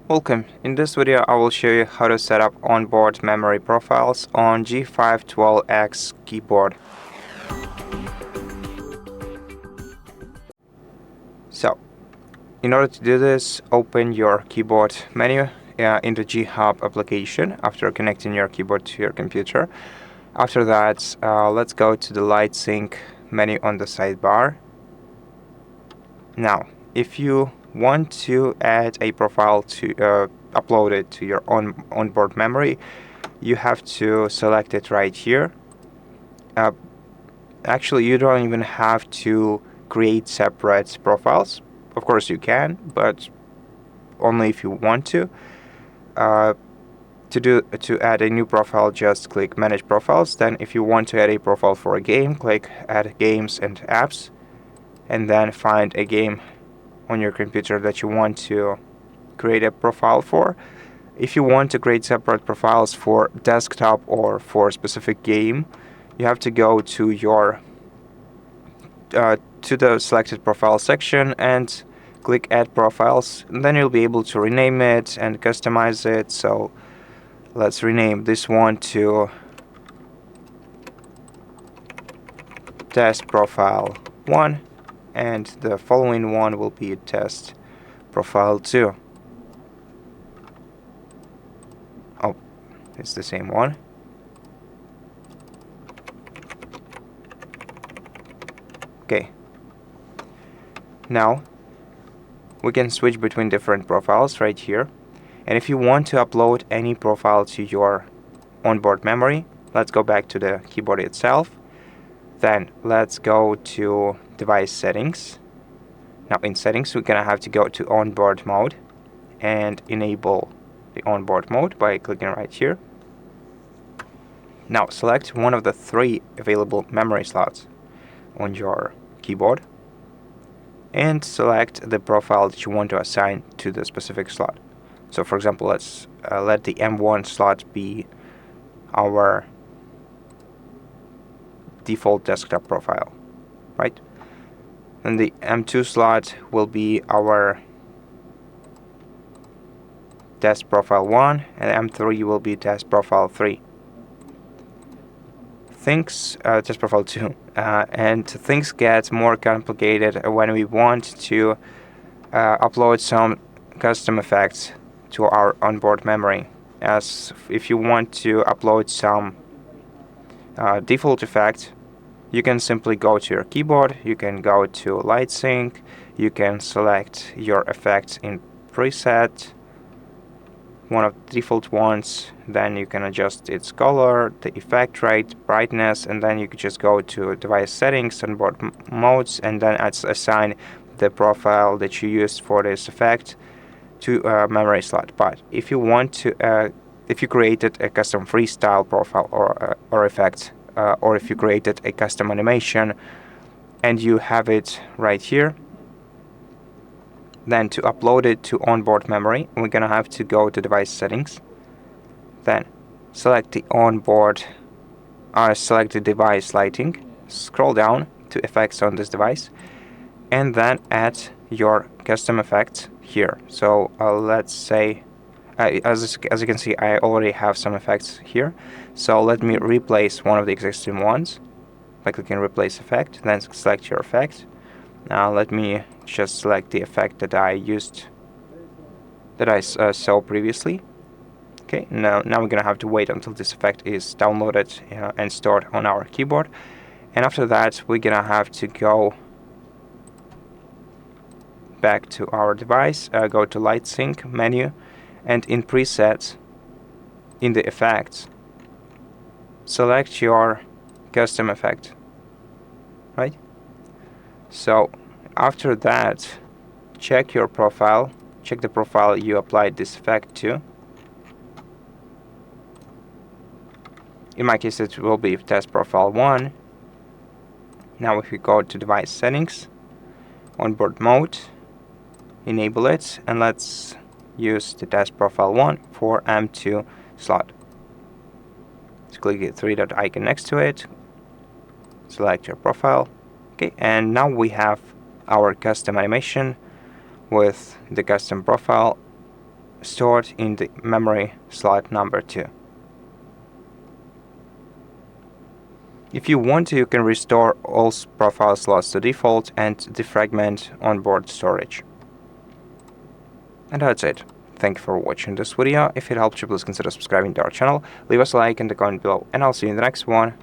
Welcome. In this video I will show you how to set up onboard memory profiles on G512 X keyboard. So, in order to do this, open your keyboard menu in the G HUB application after connecting your keyboard to your computer. After that, let's go to the LightSync menu on the sidebar. Now, if you want to add a profile to upload it to your onboard memory, you have to select it right here. Actually, you don't even have to create separate profiles. Of course you can, but only if you want to. To add a new profile, just click Manage Profiles. Then if you want to add a profile for a game, click Add Games and Apps, and then find a game on your computer that you want to create a profile for. If you want to create separate profiles for desktop or for a specific game, you have to go to your to the selected profile section and click Add Profiles, and then you'll be able to rename it and customize it. So let's rename this one to Test Profile 1, and the following one will be Test Profile 2. Oh, it's the same one. Okay. Now we can switch between different profiles right here. And if you want to upload any profile to your onboard memory, let's go back to the keyboard itself. Then let's go to Device Settings. Now in Settings, we're gonna have to go to Onboard Mode and enable the Onboard Mode by clicking right here. Now select one of the 3 available memory slots on your keyboard and select the profile that you want to assign to the specific slot. So for example, let's let the M1 slot be our default desktop profile, right? And the M2 slot will be our test profile 1, and M3 will be test profile 3. Test profile 2, and things get more complicated when we want to upload some custom effects to our onboard memory. As if you want to upload some default effect, you can simply go to your keyboard, you can go to LightSync, you can select your effects in preset, one of the default ones, then you can adjust its color, the effect rate, brightness, and then you can just go to Device Settings, Onboard Modes, and then assign the profile that you used for this effect to a memory slot. But if you want to, if you created a custom freestyle profile or effect, or if you created a custom animation and you have it right here, then to upload it to onboard memory, we're gonna have to go to Device Settings, then select the onboard, select the device lighting, scroll down to effects on this device, and then add your custom effects here. So let's say, as you can see, I already have some effects here. So let me replace one of the existing ones by clicking Replace Effect, then select your effect. Now let me just select the effect that I used, that I saw previously. Okay, now we're gonna have to wait until this effect is downloaded and stored on our keyboard. And after that, we're gonna have to go back to our device, go to LightSync menu, and in Presets, in the Effects, select your custom effect, right? So after that, check your profile, check the profile you applied this effect to. In my case, it will be test profile 1. Now if we go to Device Settings, Onboard Mode, enable it, and let's use the test profile 1 for M2 slot. So click the 3-dot icon next to it, select your profile. Okay, and now we have our custom animation with the custom profile stored in the memory slot number 2. If you want to, you can restore all profile slots to default and defragment onboard storage. And that's it. Thank you for watching this video. If it helped you, please consider subscribing to our channel, leave us a like and a comment below, and I'll see you in the next one.